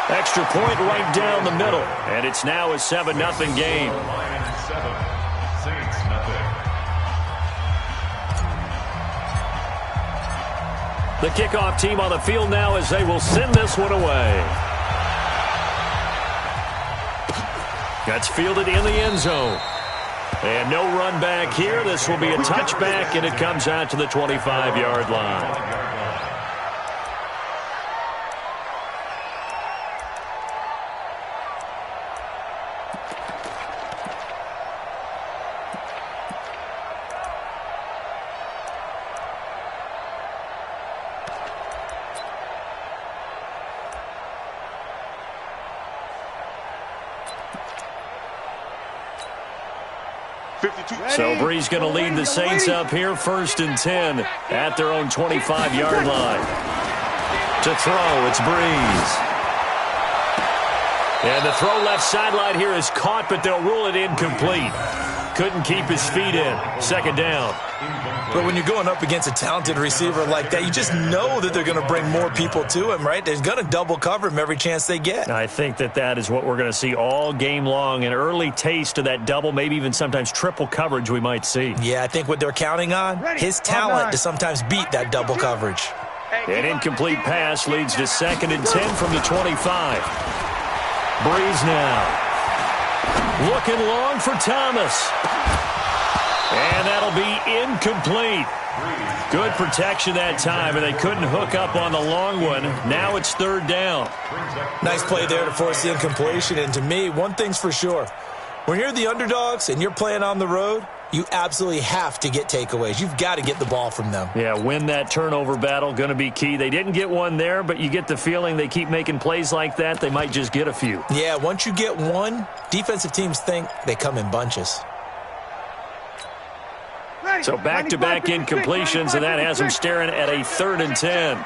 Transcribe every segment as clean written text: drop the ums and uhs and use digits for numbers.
Extra point right down the middle. And it's now a 7-0 game. The kickoff team on the field now as they will send this one away. That's fielded in the end zone. And no run back here. This will be a touchback, and it comes out to the 25-yard line. So Bree's going to lead the Saints up here, 1st and 10 at their own 25-yard line. To throw, it's Breeze. And the throw left sideline here is caught, but they'll rule it incomplete. Couldn't keep his feet in. 2nd down. But when you're going up against a talented receiver like that, you just know that they're going to bring more people to him, right? They're going to double cover him every chance they get. I think that is what we're going to see all game long. An early taste of that double, maybe even sometimes triple coverage we might see. Yeah, I think what they're counting on, his talent to sometimes beat that double coverage. An incomplete pass leads to 2nd and 10 from the 25. Breeze now. Looking long for Thomas. And that'll be incomplete. Good protection that time, and they couldn't hook up on the long one. Now it's 3rd down. Nice play there to force the incompletion. And to me, one thing's for sure. When you're the underdogs and you're playing on the road, you absolutely have to get takeaways. You've got to get the ball from them. Yeah, win that turnover battle, going to be key. They didn't get one there, but you get the feeling they keep making plays like that, they might just get a few. Yeah, once you get one, defensive teams think they come in bunches. So back-to-back incompletions, and that has them staring at a 3rd and 10.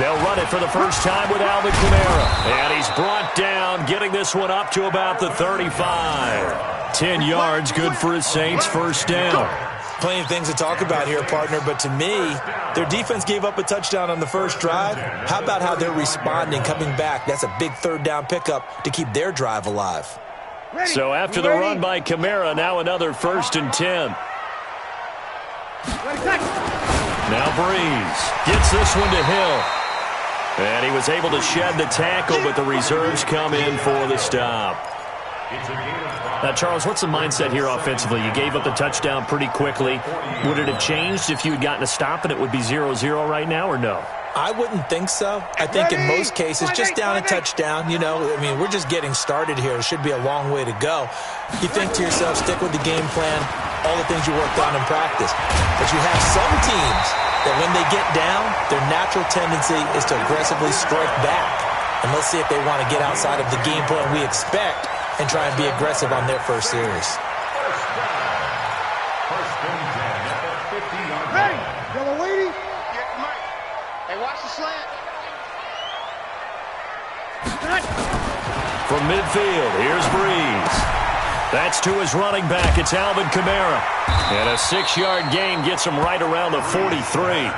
They'll run it for the first time with Alvin Kamara. And he's brought down, getting this one up to about the 35. 10 yards, good for his Saints, 1st down. Plenty of things to talk about here, partner, but to me, their defense gave up a touchdown on the first drive. How about how they're responding, coming back? That's a big 3rd down pickup to keep their drive alive. So after the run by Kamara, now another 1st and 10. Now Breeze gets this one to Hill. And he was able to shed the tackle, but the reserves come in for the stop. Now, Charles, what's the mindset here offensively? You gave up the touchdown pretty quickly. Would it have changed if you had gotten a stop and it would be 0-0 right now, or no? I wouldn't think so. I think in most cases, just down a touchdown, we're just getting started here. It should be a long way to go. You think to yourself, stick with the game plan, all the things you worked on in practice. But you have some teams that when they get down, their natural tendency is to aggressively strike back. And let's see if they want to get outside of the game plan we expect and try and be aggressive on their first series. Ready, yellow lady. Hey, watch the slant. From midfield, here's Breeze. That's to his running back. It's Alvin Kamara. And a 6-yard gain gets him right around the 43.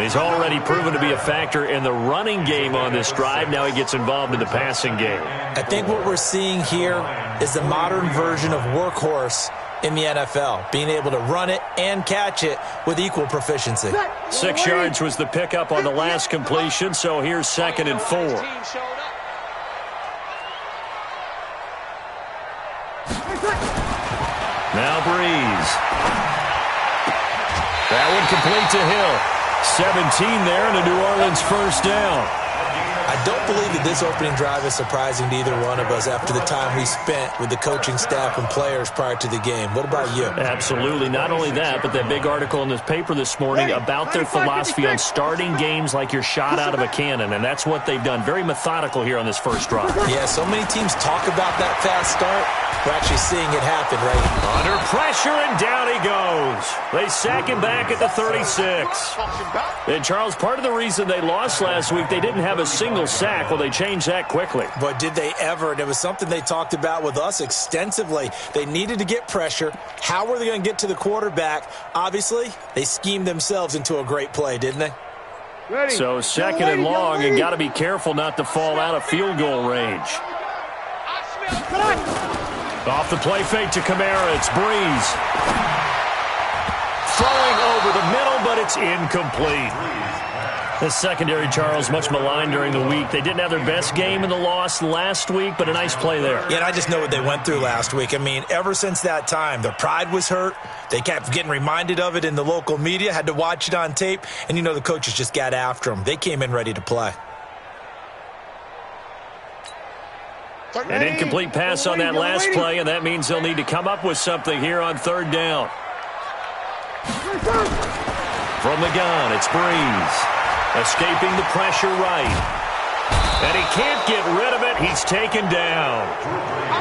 He's already proven to be a factor in the running game on this drive. Now he gets involved in the passing game. I think what we're seeing here is the modern version of workhorse in the NFL, being able to run it and catch it with equal proficiency. 6 yards was the pickup on the last completion, so here's 2nd and 4. Now Breeze. That one complete to Hill. 17 there and a New Orleans 1st down. I don't believe that this opening drive is surprising to either one of us after the time we spent with the coaching staff and players prior to the game. What about you? Absolutely. Not only that, but that big article in this paper this morning about their philosophy on starting games like you're shot out of a cannon, and that's what they've done. Very methodical here on this first drive. Yeah, so many teams talk about that fast start. We're actually seeing it happen right under pressure, and down he goes. They sack him back at the 36. And, Charles, part of the reason they lost last week, they didn't have a single sack. Well, they changed that quickly. But did they ever? And it was something they talked about with us extensively. They needed to get pressure. How were they going to get to the quarterback? Obviously, they schemed themselves into a great play, didn't they? So second and long, and got to be careful not to fall out of field goal range. Off the play fake to Kamara, it's Breeze. Throwing over the middle, but it's incomplete. The secondary, Charles, much maligned during the week. They didn't have their best game in the loss last week, but a nice play there. Yeah, and I just know what they went through last week. I mean, ever since that time, their pride was hurt. They kept getting reminded of it in the local media, had to watch it on tape, and, the coaches just got after them. They came in ready to play. An incomplete pass on that last play, and that means they'll need to come up with something here on third down. From the gun, it's Breeze. Escaping the pressure right. And he can't get rid of it. He's taken down.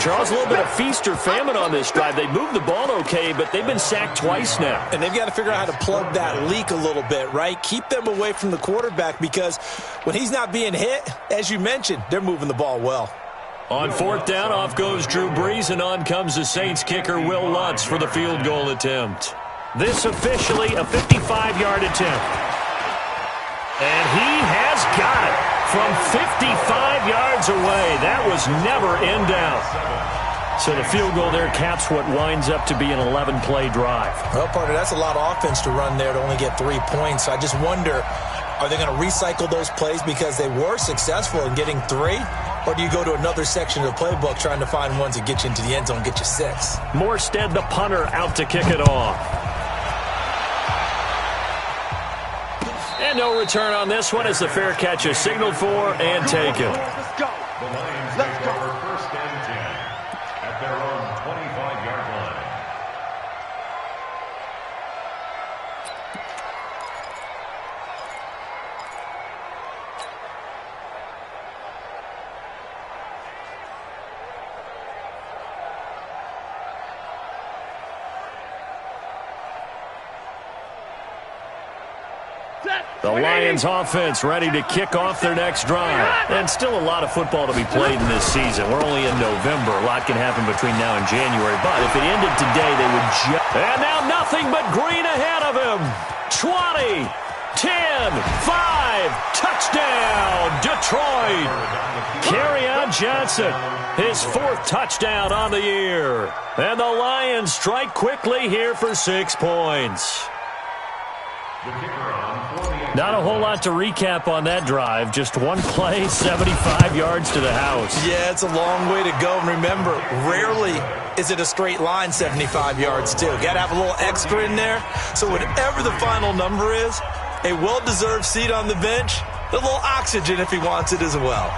Charles, a little bit of feast or famine on this drive. They moved the ball okay, but they've been sacked twice now. And they've got to figure out how to plug that leak a little bit, right? Keep them away from the quarterback, because when he's not being hit, as you mentioned, they're moving the ball well. On fourth down, off goes Drew Brees, and on comes the Saints kicker, Will Lutz, for the field goal attempt. This officially a 55-yard attempt. And he has got it from 55 yards away. That was never in doubt. So the field goal there caps what winds up to be an 11-play drive. Well, partner, that's a lot of offense to run there to only get 3 points. So I just wonder, are they going to recycle those plays because they were successful in getting 3? Or do you go to another section of the playbook trying to find ones that get you into the end zone, get you 6? Morstead, the punter, out to kick it off. And no return on this one as the fair catch is signaled for and taken. Let's go. The Lions take over first and 10 at their own 25-yard line. The Lions offense ready to kick off their next drive. And still a lot of football to be played in this season. We're only in November. A lot can happen between now and January. But if it ended today, they would just... And now nothing but green ahead of him. 20, 10, 5, touchdown, Detroit. Kerryon Johnson, his 4th touchdown on the year. And the Lions strike quickly here for 6 points. Not a whole lot to recap on that drive. Just one play, 75 yards to the house. Yeah, it's a long way to go. And remember, rarely is it a straight line 75 yards, too. Got to have a little extra in there. So whatever the final number is, a well-deserved seat on the bench, a little oxygen if he wants it as well.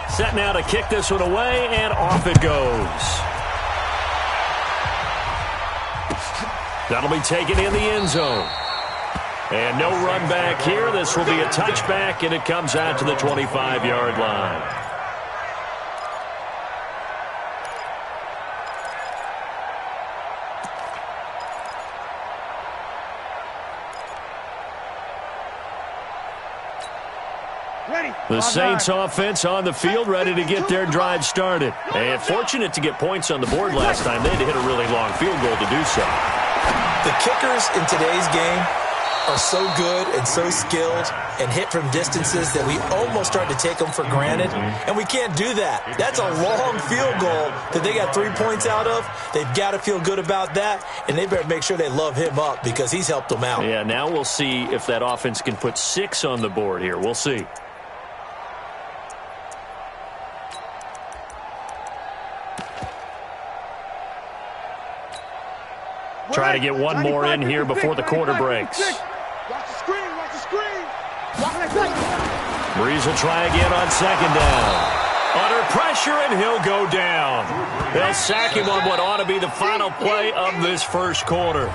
Set now to kick this one away, and off it goes. That'll be taken in the end zone. And no run back here. This will be a touchback, and it comes out to the 25-yard line. The Saints offense on the field, ready to get their drive started. And fortunate to get points on the board last time. They had to hit a really long field goal to do so. The kickers in today's game are so good and so skilled and hit from distances that we almost start to take them for granted, and we can't do that. That's a long field goal that they got 3 points out of. They've got to feel good about that, and they better make sure they love him up because he's helped them out. Yeah, now we'll see if that offense can put 6 on the board here. We'll see. Try to get one more in here before the quarter breaks. Watch the screen, watch the screen. Watch that play. Breeze will try again on second down. Under pressure, and he'll go down. They'll sack him on what ought to be the final play of this first quarter.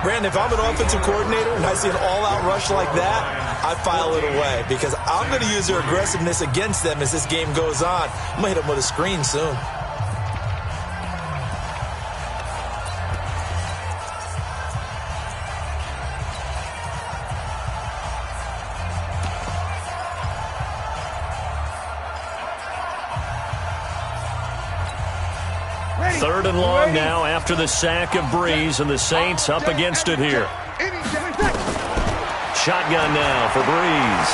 Brandon, if I'm an offensive coordinator and I see an all-out rush like that, I file it away because I'm going to use their aggressiveness against them as this game goes on. I'm going to hit them with a screen soon. Third and long now after the sack of Breeze, and the Saints up against it here. shotgun now for Breeze.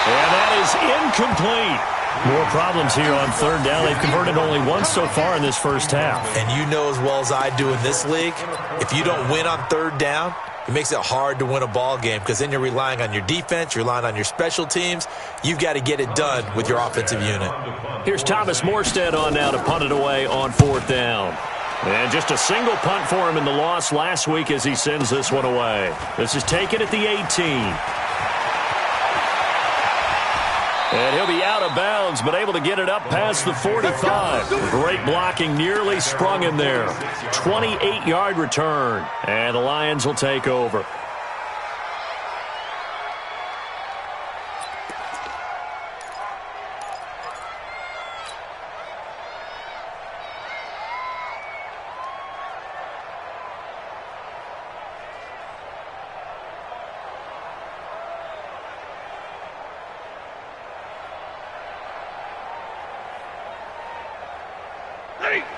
And that is incomplete. More problems here on third down. They've converted only once so far in this first half. And you know as well as I do in this league, if you don't win on third down, it makes it hard to win a ball game because then you're relying on your defense, you're relying on your special teams. You've got to get it done with your offensive unit. Here's Thomas Morstead on now to punt it away on fourth down. And just a single punt for him in the loss last week as he sends this one away. This is taken at the 18. And he'll be out of bounds, but able to get it up past the 45. Great blocking, nearly sprung him there. 28-yard return, and the Lions will take over.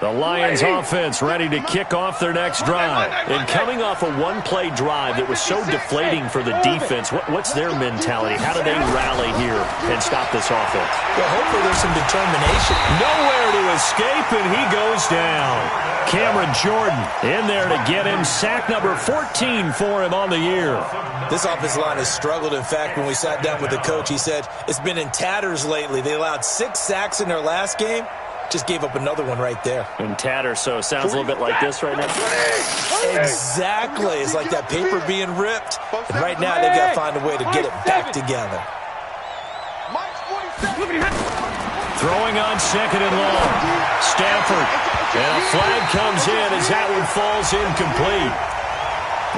The Lions offense ready to kick off their next drive. And coming off a one-play drive that was so deflating for the defense, what's their mentality? How do they rally here and stop this offense? Well, hopefully there's some determination. Nowhere to escape, and he goes down. Cameron Jordan in there to get him. Sack number 14 for him on the year. This offensive line has struggled. In fact, when we sat down with the coach, he said it's been in tatters lately. They allowed 6 sacks in their last game. Just gave up another one right there. In tatters, so it sounds a little bit like this right now. Exactly. It's like that paper being ripped. And right now, they've got to find a way to get it back together. Throwing on second and long. Stafford. And a flag comes in as that one falls incomplete.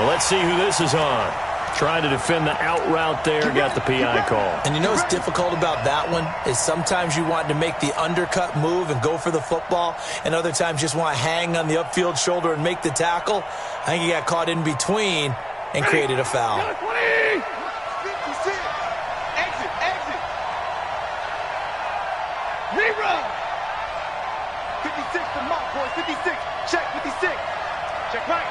Well, let's see who this is on. Trying to defend the out route there, got the PI call. And you know what's difficult about that one is sometimes you want to make the undercut move and go for the football, and other times you just want to hang on the upfield shoulder and make the tackle. I think he got caught in between and created a foul. Exit. Rerun. 56 for Mike, boys. 56. Check 56. Check right.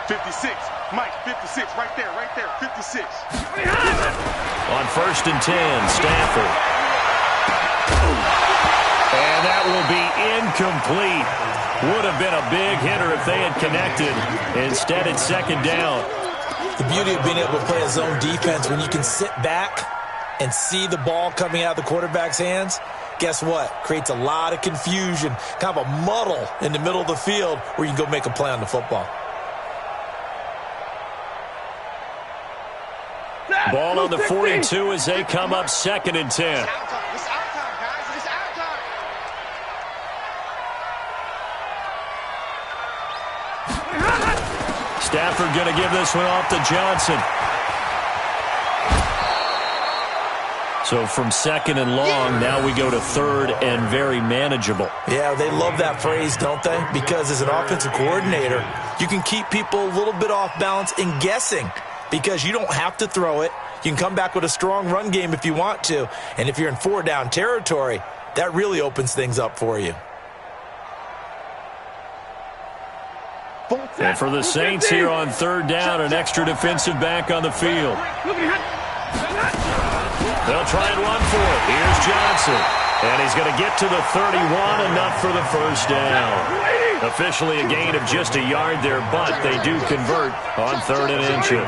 56. Mike, 56. Right there. 56. On first and 10, Stafford. And that will be incomplete. Would have been a big hitter if they had connected. Instead, it's second down. The beauty of being able to play a zone defense when you can sit back and see the ball coming out of the quarterback's hands, guess what? Creates a lot of confusion, kind of a muddle in the middle of the field where you can go make a play on the football. Ball on the 42 as they come up second and 10. It's our time, guys. It's our time. Stafford going to give this one off to Johnson. So from second and long, now we go to third and very manageable. Yeah, they love that phrase, don't they? Because as an offensive coordinator, you can keep people a little bit off balance and guessing because you don't have to throw it. You can come back with a strong run game if you want to. And if you're in 4-down territory, that really opens things up for you. And for the Saints here on third down, an extra defensive back on the field. They'll try and run for it. Here's Johnson. And he's going to get to the 31, enough for the first down. Officially a gain of just a yard there, but they do convert on third and inches.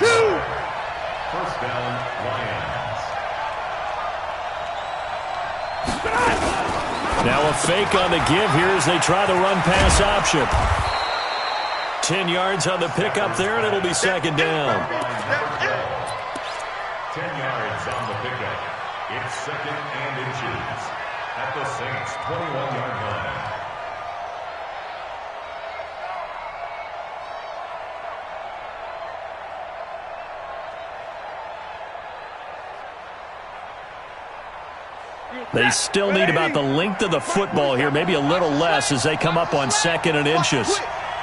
First down, Lions. Now a fake on the give here as they try the run-pass option. 10 yards on the pickup there, and it'll be second down. 10 yards on the pickup. It's second and inches at the Saints' 21-yard line. They still need about the length of the football here, maybe a little less as they come up on second and inches.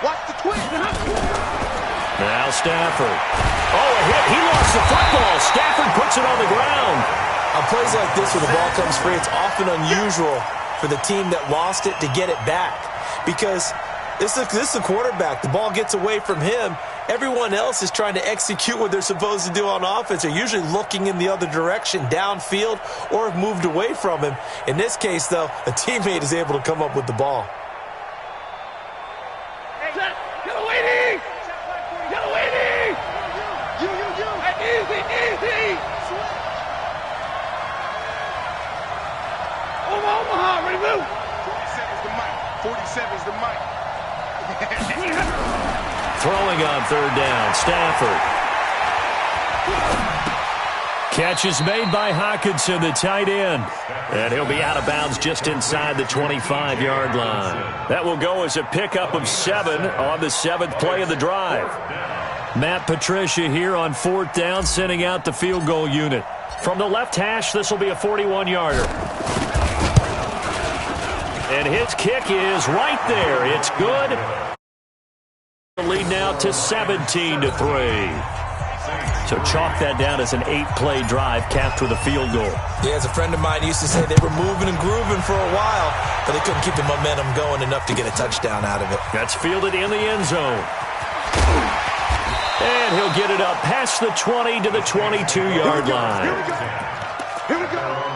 Watch the twist. Now Stafford. Oh, a hit. He lost the football. Stafford puts it on the ground. On plays like this where the ball comes free, it's often unusual for the team that lost it to get it back because this is the quarterback. The ball gets away from him, Everyone else is trying to execute what they're supposed to do on offense. They're usually looking in the other direction, downfield, or have moved away from him. In this case, though, a teammate is able to come up with the ball. Omaha, ready to move. 47's the mic. 47's the mic. Throwing on third down, Stafford. Catch is made by Hockenson, the tight end. And he'll be out of bounds just inside the 25-yard line. That will go as a pickup of 7 on the 7th play of the drive. Matt Patricia here on 4th down, sending out the field goal unit. From the left hash, this will be a 41-yarder. And his kick is right there. It's good. The lead now to 17-3. So chalk that down as an 8-play drive capped with a field goal. Yeah, as a friend of mine used to say, they were moving and grooving for a while, but they couldn't keep the momentum going enough to get a touchdown out of it. That's fielded in the end zone. And he'll get it up past the 20 to the 22-yard line. Here we go. Here we go.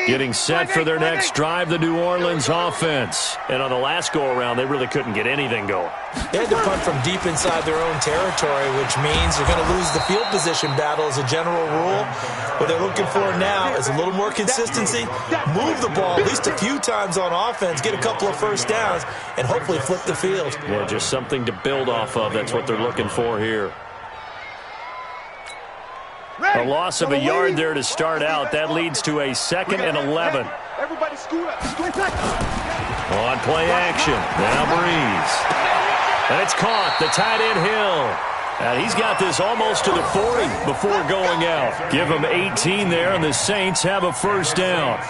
Getting set for their next drive, the New Orleans offense. And on the last go-around, they really couldn't get anything going. They had to punt from deep inside their own territory, which means they're going to lose the field position battle as a general rule. What they're looking for now is a little more consistency, move the ball at least a few times on offense, get a couple of first downs, and hopefully flip the field. Yeah, just something to build off of. That's what they're looking for here. A loss of a yard there to start out. That leads to a 2nd and 11. Everybody scoot up. On play action. Now Breeze. And it's caught. The tight end Hill. And he's got this almost to the 40 before going out. Give him 18 there, and the Saints have a first down.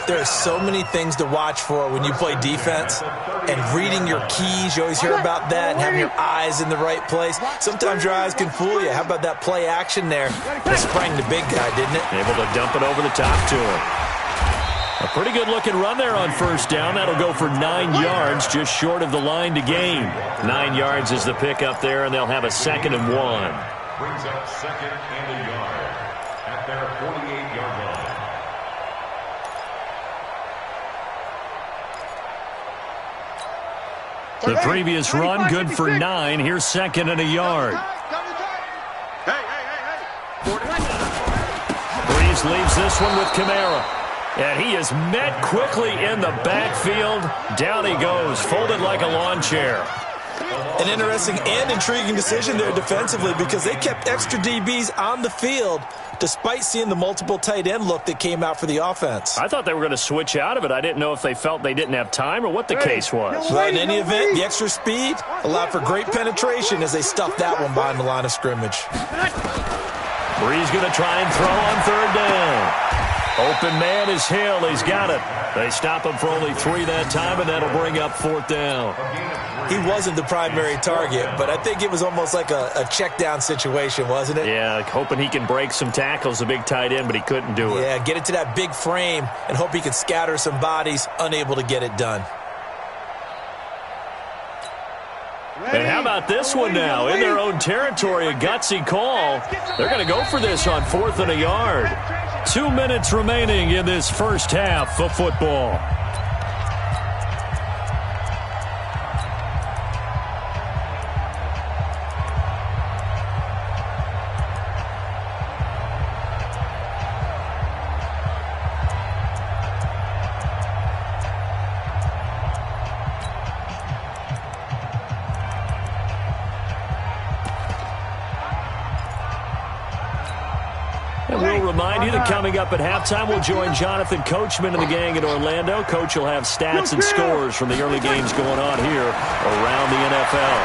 There are so many things to watch for when you play defense, and reading your keys, you always hear about that, and having your eyes in the right place. Sometimes your eyes can fool you. How about that play action there? That sprang the big guy, didn't it? Able to dump it over the top to him. A pretty good-looking run there on first down. That'll go for 9 yards, just short of the line to gain. 9 yards is the pickup there, and they'll have a 2nd and 1. Brings up 2nd and a yard at their 48-yard line. The previous run, good for 9. Here's 2nd and a yard. Hey. Breeze leaves this one with Kamara. And he is met quickly in the backfield. Down he goes, folded like a lawn chair. An interesting and intriguing decision there defensively, because they kept extra DBs on the field despite seeing the multiple tight end look that came out for the offense. I thought they were going to switch out of it. I didn't know if they felt they didn't have time or what the case was. But in any event, the extra speed allowed for great penetration as they stuffed that one behind the line of scrimmage. Breeze going to try and throw on third down. Open man is Hill. He's got it. They stop him for only 3 that time, and that'll bring up 4th down. He wasn't the primary target, but I think it was almost like a check down situation, wasn't it? Yeah, hoping he can break some tackles, a big tight end, but he couldn't do it. Yeah, get it to that big frame and hope he can scatter some bodies, unable to get it done. And how about this one now? In their own territory, a gutsy call. They're going to go for this on 4th and a yard. 2 minutes remaining in this first half of football. And we'll remind you that coming up at halftime, we'll join Jonathan Coachman and the gang in Orlando. Coach will have stats and scores from the early games going on here around the NFL.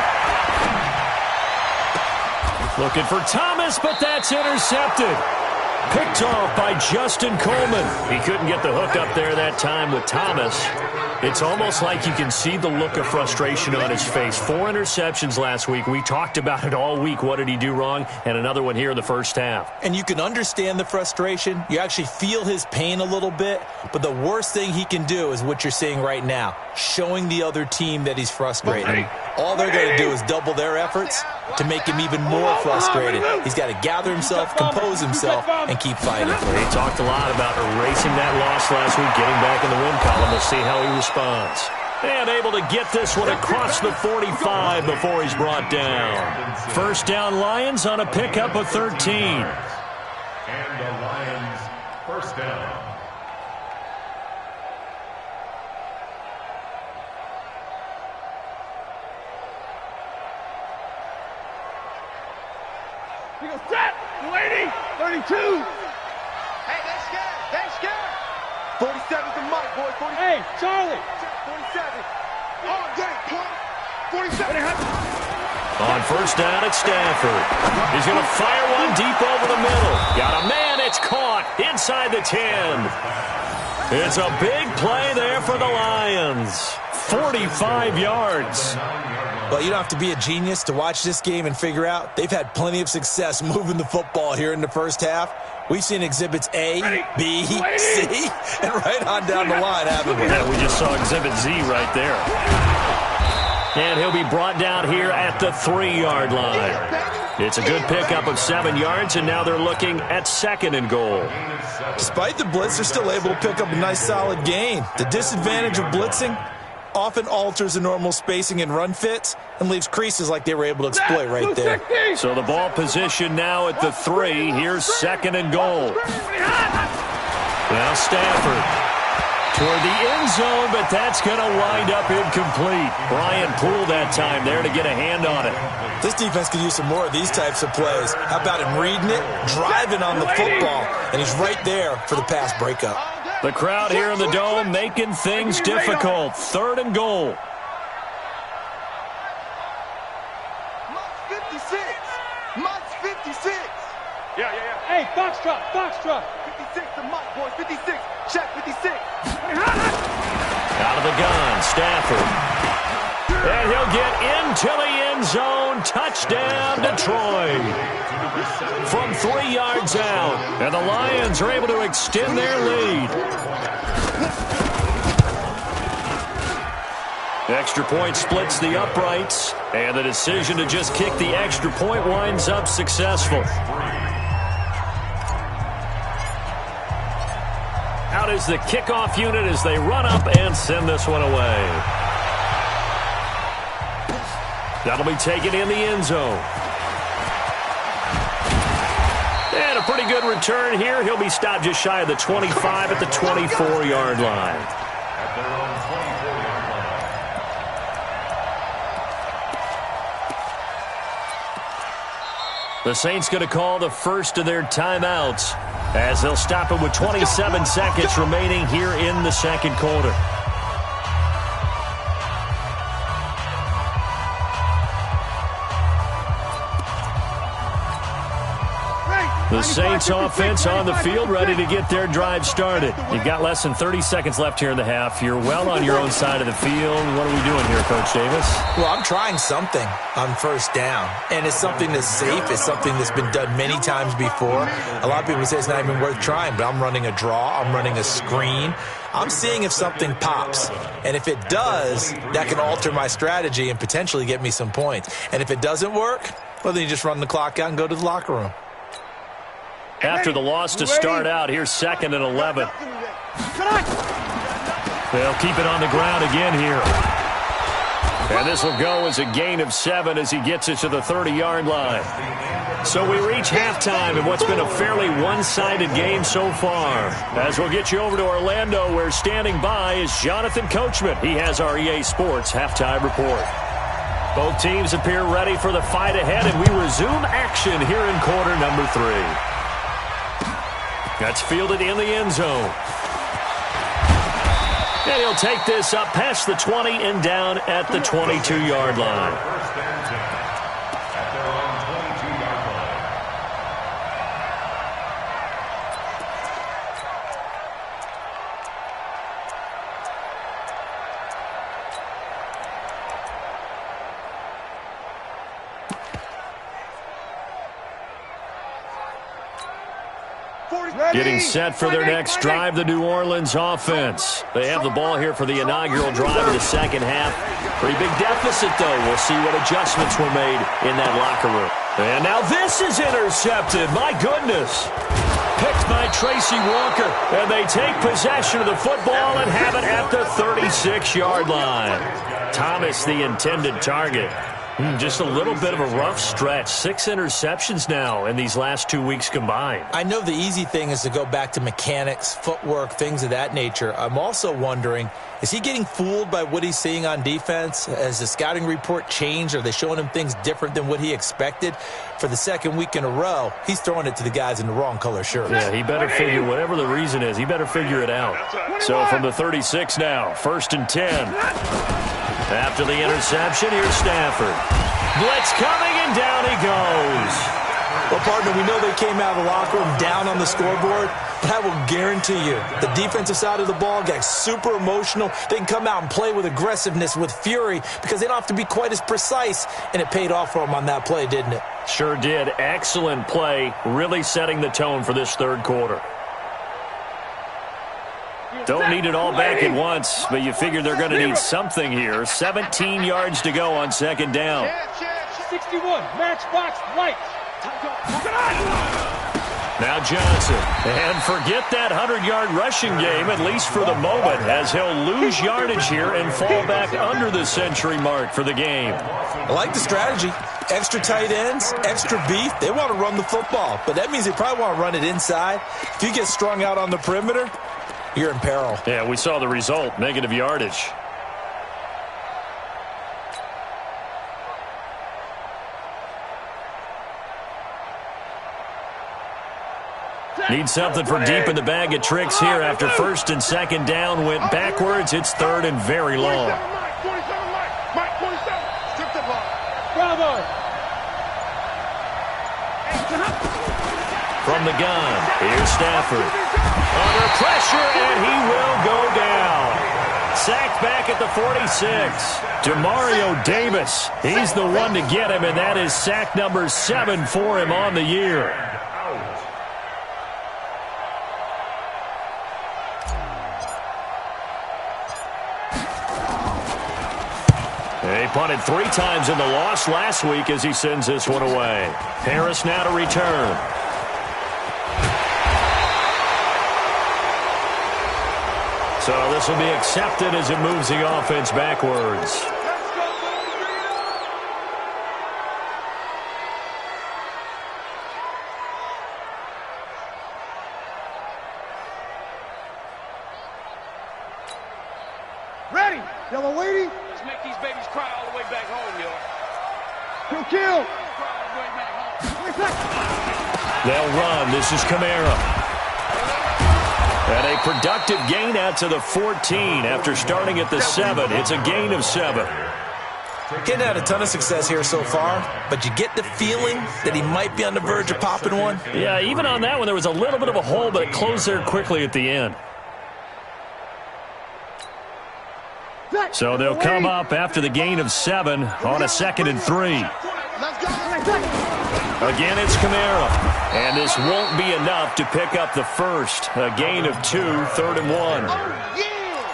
Looking for Thomas, but that's intercepted. Picked off by Justin Coleman. He couldn't get the hook up there that time with Thomas. It's almost like you can see the look of frustration on his face. 4 interceptions last week. We talked about it all week. What did he do wrong? And another one here in the first half. And you can understand the frustration. You actually feel his pain a little bit. But the worst thing he can do is what you're seeing right now, showing the other team that he's frustrated. All they're going to do is double their efforts to make him even more frustrated. He's got to gather himself, compose himself, and keep fighting. He talked a lot about erasing that loss last week, getting back in the win column. We'll see how he responds. And able to get this one across the 45 before he's brought down. First down, Lions on a pickup of 13. And the Lions first down. We go set, lady, 32. Hey, they scared, they scared. 47's the mic, boy. 40. Hey, Charlie. 47. Oh, great, 47. On first down, it's Stafford. He's going to fire one deep over the middle. Got a man, it's caught inside the 10. It's a big play there for the Lions. 45 yards. Well, you don't have to be a genius to watch this game and figure out they've had plenty of success moving the football here in the first half. We've seen exhibits A, B, C, and right on down the line, haven't we? Yeah, we just saw exhibit Z right there. And he'll be brought down here at the 3-yard line. It's a good pickup of 7 yards, and now they're looking at 2nd and goal. Despite the blitz, they're still able to pick up a nice solid gain. The disadvantage of blitzing often alters the normal spacing and run fits and leaves creases like they were able to exploit right there. So the ball position now at the 3. Here's 2nd and goal. Now Stafford toward the end zone, but that's going to wind up incomplete. Brian Poole that time there to get a hand on it. This defense could use some more of these types of plays. How about him reading it, driving on the football, and he's right there for the pass breakup. The crowd here in the Dome making things difficult. 3rd and goal. Mott's 56. Mott's 56. Yeah. Hey, Foxtrot. 56 to Mott, boys. 56. Check, 56. Out of the gun, Stafford. And he'll get into the end zone. Touchdown, Detroit. From 3 yards out. And the Lions are able to extend their lead. Extra point splits the uprights. And the decision to just kick the extra point winds up successful. Out is the kickoff unit as they run up and send this one away. That'll be taken in the end zone. And a pretty good return here. He'll be stopped just shy of the 25 at the 24-yard line. At their own 24-yard line. The Saints going to call the first of their timeouts as they'll stop it with 27 seconds remaining here in the second quarter. The Saints offense on the field ready to get their drive started. You've got less than 30 seconds left here in the half. You're well on your own side of the field. What are we doing here, Coach Davis? Well, I'm trying something on first down, and it's something that's safe. It's something that's been done many times before. A lot of people say it's not even worth trying, but I'm running a draw. I'm running a screen. I'm seeing if something pops, and if it does, that can alter my strategy and potentially get me some points. And if it doesn't work, well, then you just run the clock out and go to the locker room. After the loss to start out, here's 2nd and 11. They'll keep it on the ground again here. And this will go as a gain of 7 as he gets it to the 30-yard line. So we reach halftime in what's been a fairly one-sided game so far. As we'll get you over to Orlando, where standing by is Jonathan Coachman. He has our EA Sports halftime report. Both teams appear ready for the fight ahead, and we resume action here in quarter number 3. That's fielded in the end zone. And he'll take this up past the 20 and down at the 22-yard line. First and 10 at their own 22-yard line. Getting set for their next drive, the New Orleans offense. They have the ball here for the inaugural drive of the second half. Pretty big deficit, though. We'll see what adjustments were made in that locker room. And now this is intercepted. My goodness. Picked by Tracy Walker. And they take possession of the football and have it at the 36-yard line. Thomas, the intended target. Just a little bit of a rough stretch. 6 interceptions now in these last 2 weeks combined. I know the easy thing is to go back to mechanics, footwork, things of that nature. I'm also wondering, is he getting fooled by what he's seeing on defense? Has the scouting report changed? Are they showing him things different than what he expected? For the second week in a row, he's throwing it to the guys in the wrong color shirts. Yeah, he better figure, whatever the reason is, he better figure it out. So from the 36 now, 1st and 10. After the interception, here's Stafford. Blitz coming, and down he goes. Well, partner, we know they came out of the locker room down on the scoreboard, but I will guarantee you the defensive side of the ball got super emotional. They can come out and play with aggressiveness, with fury, because they don't have to be quite as precise, and it paid off for them on that play, didn't it? Sure did. Excellent play, really setting the tone for this third quarter. Don't need it all back at once, but you figure they're going to need something here. 17 yards to go on second down. 61, matchbox, lights. Now Johnson. And forget that 100-yard rushing game, at least for the moment, as he'll lose yardage here and fall back under the century mark for the game. I like the strategy. Extra tight ends, extra beef. They want to run the football, but that means they probably want to run it inside. If you get strung out on the perimeter, you're in peril. Yeah, we saw the result, negative yardage. Need something for deep in the bag of tricks here after 1st and 2nd down went backwards. It's 3rd and very long. Bravo. From the gun, here's Stafford. Under pressure, and he will go down. Sacked back at the 46. Demario Davis, he's the one to get him, and that is sack number 7 for him on the year. He punted 3 times in the loss last week as he sends this one away. Harris now to return. So this will be accepted as it moves the offense backwards. Ready, yellow lady. Let's make these babies cry all the way back home, yo. Kill. They'll run. This is Kamara. And a productive gain out to the 14 after starting at the 7. It's a gain of 7. Getting had a ton of success here so far, but you get the feeling that he might be on the verge of popping one. Yeah, even on that one, there was a little bit of a hole, but it closed there quickly at the end. So they'll come up after the gain of 7 on a 2nd and 3. Again, it's Kamara. And this won't be enough to pick up the first. A gain of 2, 3rd and 1.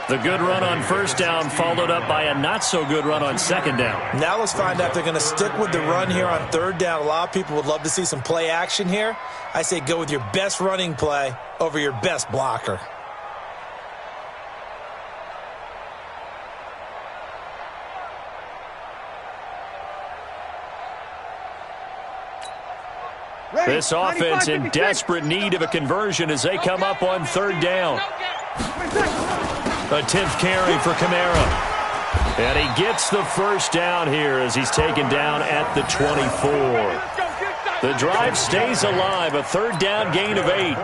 The good run on 1st down followed up by a not-so-good run on 2nd down. Now let's find out if they're going to stick with the run here on 3rd down. A lot of people would love to see some play action here. I say go with your best running play over your best blocker. This offense in desperate need of a conversion as they come up on 3rd down. A 10th carry for Kamara. And he gets the first down here as he's taken down at the 24. The drive stays alive, a 3rd down gain of 8.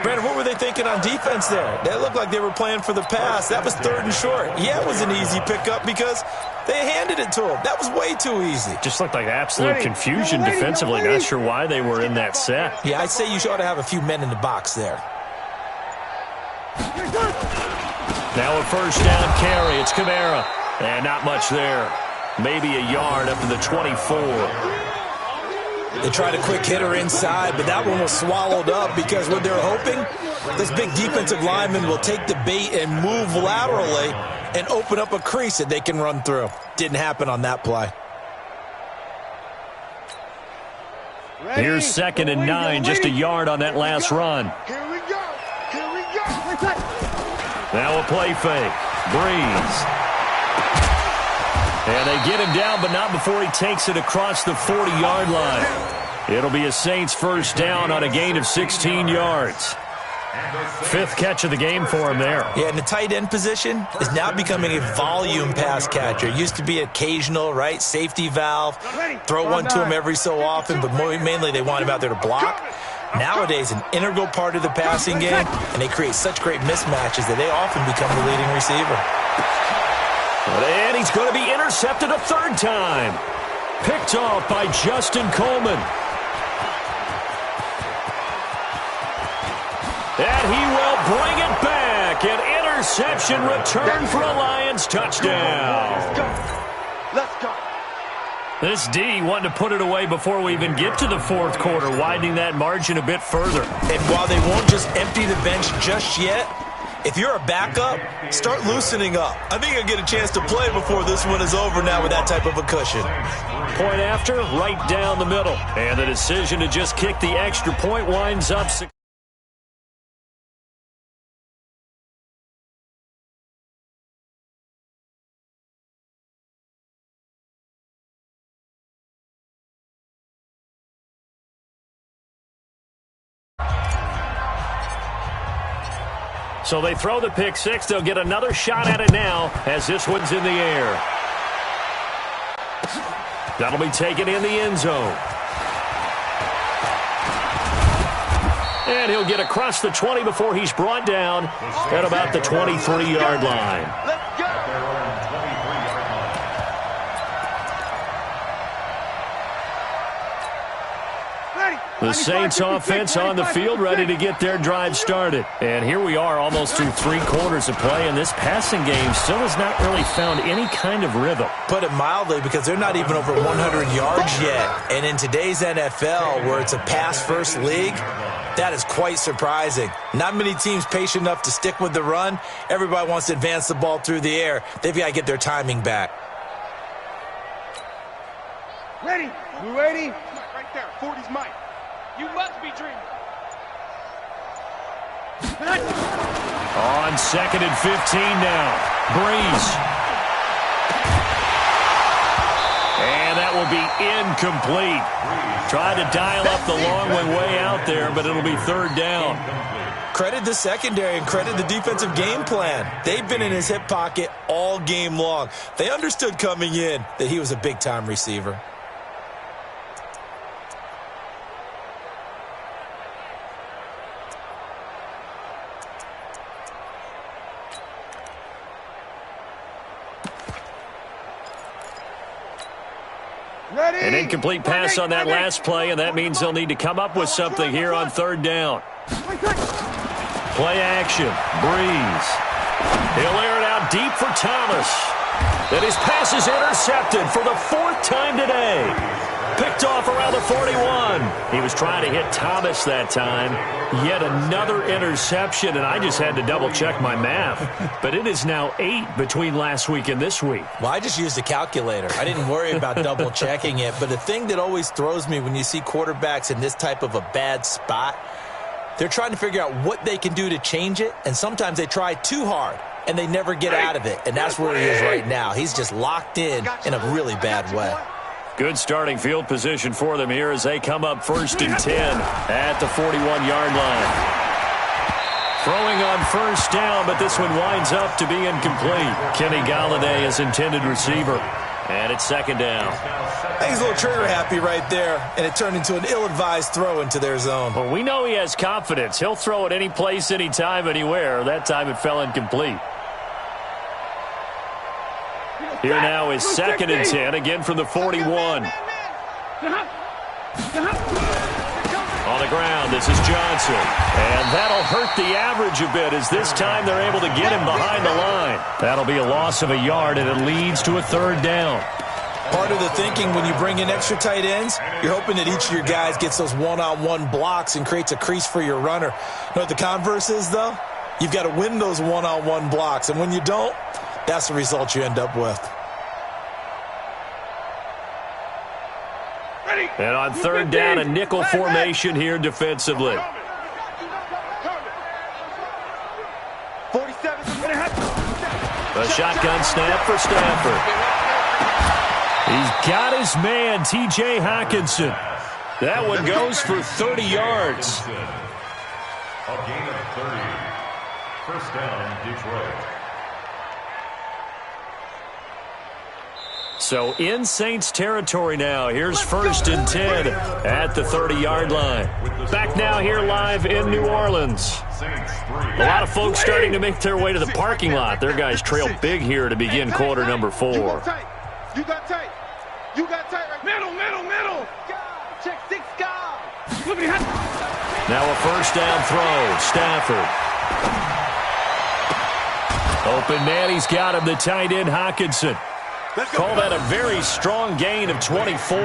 Brandon, what were they thinking on defense there? They looked like they were playing for the pass. That was 3rd and short. Yeah, it was an easy pickup because they handed it to him. That was way too easy. Just looked like absolute confusion defensively. Not sure why they were in that set. Yeah, I'd say you ought to have a few men in the box there. Now a 1st down carry. It's Kamara. And not much there. Maybe a yard up to the 24. They tried a quick hitter inside, but that one was swallowed up because what they're hoping, this big defensive lineman will take the bait and move laterally and open up a crease that they can run through. Didn't happen on that play. Here's 2nd and 9, just a yard on that last run. Here we go. Here we go. Now a play fake. Breeze. And they get him down, but not before he takes it across the 40-yard line. It'll be a Saints first down on a gain of 16 yards. 5th catch of the game for him there. Yeah, and the tight end position is now becoming a volume pass catcher. It used to be occasional, right? Safety valve. Throw one to him every so often, but mainly they want him out there to block. Nowadays, an integral part of the passing game, and they create such great mismatches that they often become the leading receiver. And he's going to be intercepted a 3rd time. Picked off by Justin Coleman. And he will bring it back. An interception return for a Lions touchdown. Let's go. This D wanting to put it away before we even get to the 4th quarter, widening that margin a bit further. And while they won't just empty the bench just yet, if you're a backup, start loosening up. I think you'll get a chance to play before this one is over now with that type of a cushion. Point after, right down the middle. And the decision to just kick the extra point winds up. So they throw the pick 6. They'll get another shot at it now as this one's in the air. That'll be taken in the end zone. And he'll get across the 20 before he's brought down at about the 23-yard line. Let's go. The Saints offense on the field ready to get their drive started. And here we are almost through 3 quarters of play, and this passing game still has not really found any kind of rhythm. Put it mildly, because they're not even over 100 yards yet. And in today's NFL, where it's a pass-first league, that is quite surprising. Not many teams patient enough to stick with the run. Everybody wants to advance the ball through the air. They've got to get their timing back. Ready? You ready? Right there. 40's Mike. You must be dreaming. On 2nd and 15 now. Breeze. And that will be incomplete. Tried to dial up the long way out there, but it'll be 3rd down. Credit the secondary and credit the defensive game plan. They've been in his hip pocket all game long. They understood coming in that he was a big-time receiver. An incomplete pass on that last play, and that means they'll need to come up with something here on 3rd down. Play action. Breeze. He'll air it out deep for Thomas. And his pass is intercepted for the 4th time today. Picked off around the 41. He was trying to hit Thomas that time. Yet another interception, and I just had to double-check my math. But it is now 8 between last week and this week. Well, I just used a calculator. I didn't worry about double-checking it. But the thing that always throws me when you see quarterbacks in this type of a bad spot, they're trying to figure out what they can do to change it, and sometimes they try too hard, and they never get out of it. And that's where he is right now. He's just locked in a really bad way. Good starting field position for them here as they come up 1st and 10 at the 41-yard line. Throwing on 1st down, but this one winds up to be incomplete. Kenny Galladay is intended receiver. And it's 2nd down. I think he's a little trigger happy right there, and it turned into an ill-advised throw into their zone. Well, we know he has confidence. He'll throw it any place, anytime, anywhere. That time it fell incomplete. Here now is 2nd and 10, again from the 41. On the ground, this is Johnson. And that'll hurt the average a bit as this time they're able to get him behind the line. That'll be a loss of a yard, and it leads to a 3rd down. Part of the thinking when you bring in extra tight ends, you're hoping that each of your guys gets those one-on-one blocks and creates a crease for your runner. You know what the converse is, though? You've got to win those one-on-one blocks, and when you don't, that's the result you end up with. And on third down, a nickel formation here defensively. A shotgun snap for Stafford. He's got his man, T.J. Hockenson. That one goes for 30 yards. A gain of 30. First down, Detroit. So in Saints territory now. Here's first and 10 at the 30-yard line. Back now here live in New Orleans. A lot of folks starting to make their way to the parking lot. Their guys trail big here to begin quarter number 4. You got tight. You got tight. You got tight. Middle. Check 6 guys. Now a first down throw. Stafford. Open man. He's got him. The tight end, Hockenson. Call that a very strong gain of 24.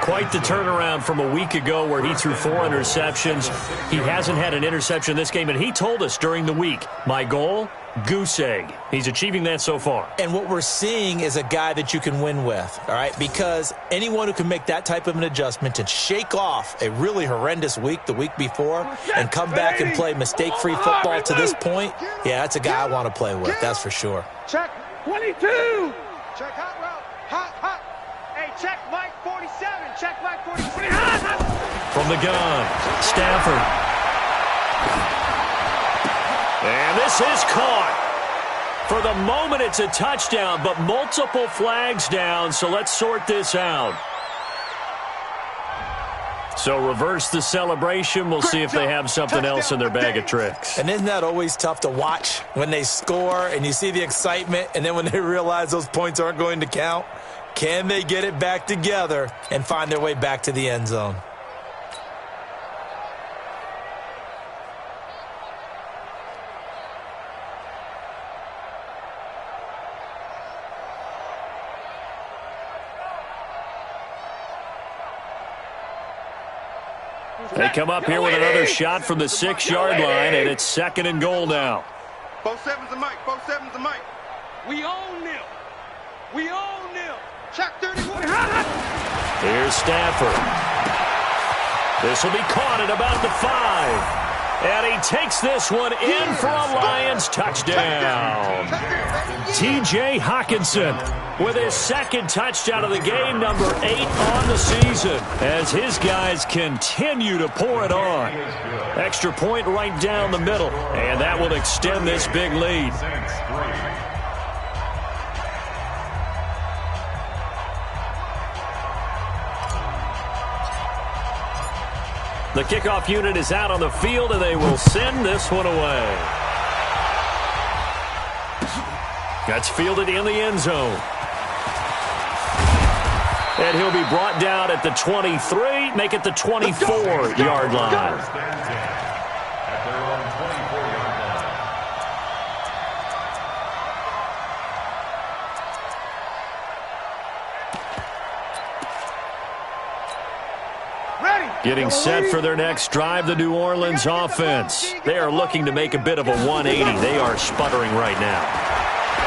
Quite the turnaround from a week ago where he threw 4 interceptions. He hasn't had an interception this game, and he told us during the week, my goal, goose egg. He's achieving that so far. And what we're seeing is a guy that you can win with, all right? Because anyone who can make that type of an adjustment and shake off a really horrendous week the week before and come back and play mistake-free football to this point, yeah, that's a guy I want to play with, that's for sure. Check 22. Check hot route. Hot. Hey, check Mike 47. Check Mike 47. From the gun, Stafford. And this is caught. For the moment, it's a touchdown, but multiple flags down, so let's sort this out. So reverse the celebration. We'll see if they have something else in their bag of tricks. And isn't that always tough to watch when they score and you see the excitement and then when they realize those points aren't going to count? Can they get it back together and find their way back to the end zone? They come up here with another shot from the 6-yard line, and it's 2nd and goal now. 4-7's a Mike. 4-7's a Mike. We own them. Check 31. Here's Stafford. This will be caught at about the 5. And he takes this one in for a Lions touchdown. T.J. Hockenson with his 2nd touchdown of the game, number 8 on the season, as his guys continue to pour it on. Extra point right down the middle, and that will extend this big lead. The kickoff unit is out on the field, and they will send this one away. That's fielded in the end zone. And he'll be brought down at the 23, make it the 24-yard line. Getting set for their next drive, the New Orleans offense. They are looking to make a bit of a 180. They are sputtering right now.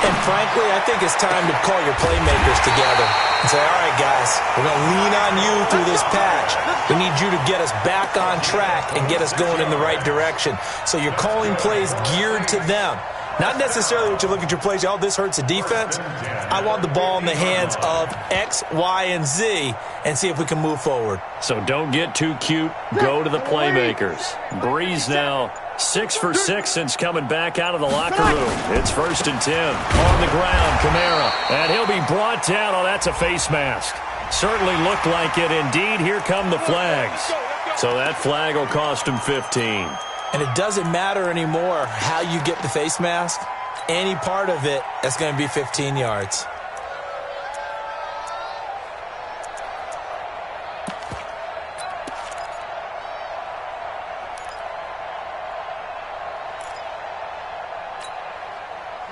And frankly, I think it's time to call your playmakers together and say, all right, guys, we're going to lean on you through this patch. We need you to get us back on track and get us going in the right direction. So you're calling plays geared to them. Not necessarily what you look at your plays, oh, this hurts the defense. I want the ball in the hands of X, Y, and Z and see if we can move forward. So don't get too cute. Go to the playmakers. Breeze now 6 for 6 since coming back out of the locker room. It's 1st and 10. On the ground, Kamara. And he'll be brought down. Oh, that's a face mask. Certainly looked like it. Indeed, here come the flags. So that flag will cost him 15. And it doesn't matter anymore how you get the face mask. Any part of it, that's going to be 15 yards.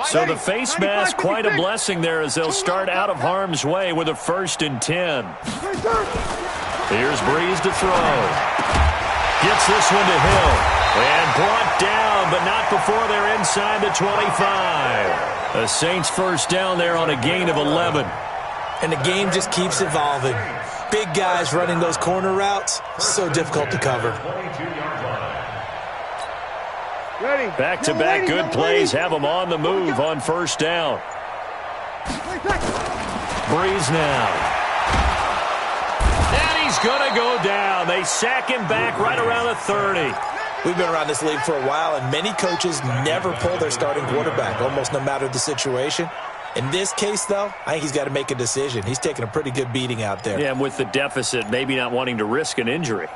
So the face mask, quite a blessing there as they'll start out of harm's way with a 1st and 10. Here's Breeze to throw. Gets this one to Hill. And brought down, but not before they're inside the 25. The Saints first down there on a gain of 11. And the game just keeps evolving. Big guys running those corner routes, so difficult to cover. Back-to-back good plays have them on the move on 1st down. Breeze now. And he's going to go down. They sack him back right around the 30. We've been around this league for a while, and many coaches never pull their starting quarterback, almost no matter the situation. In this case, though, I think he's got to make a decision. He's taking a pretty good beating out there. Yeah, and with the deficit, maybe not wanting to risk an injury.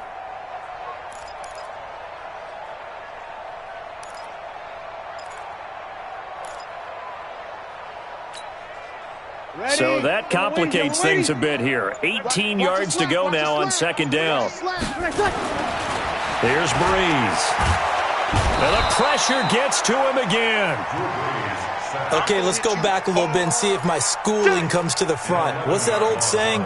So that complicates things a bit here. 18 yards to go now on 2nd down. Here's Breeze. And the pressure gets to him again. Okay, let's go back a little bit and see if my schooling comes to the front. What's that old saying?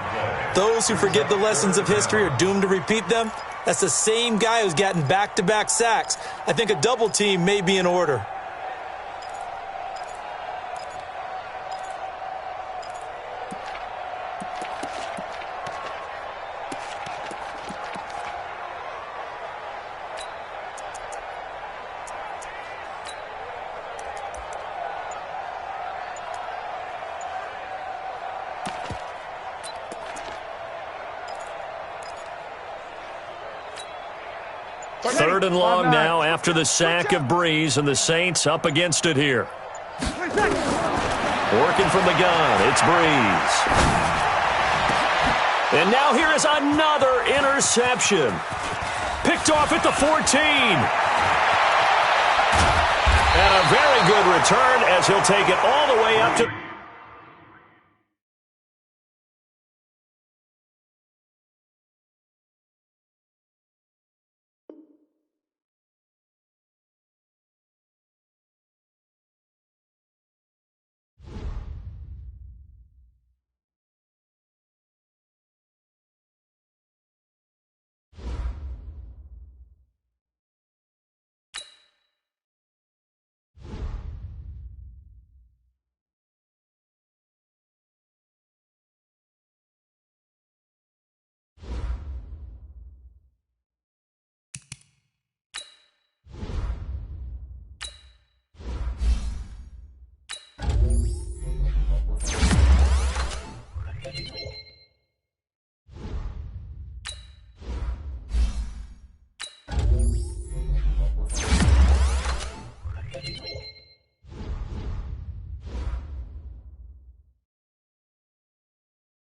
Those who forget the lessons of history are doomed to repeat them. That's the same guy who's gotten back-to-back sacks. I think a double team may be in order. Third and long now after the sack of Breeze, and the Saints up against it here. Working from the gun, it's Breeze. And now here is another interception. Picked off at the 14. And a very good return as he'll take it all the way up to...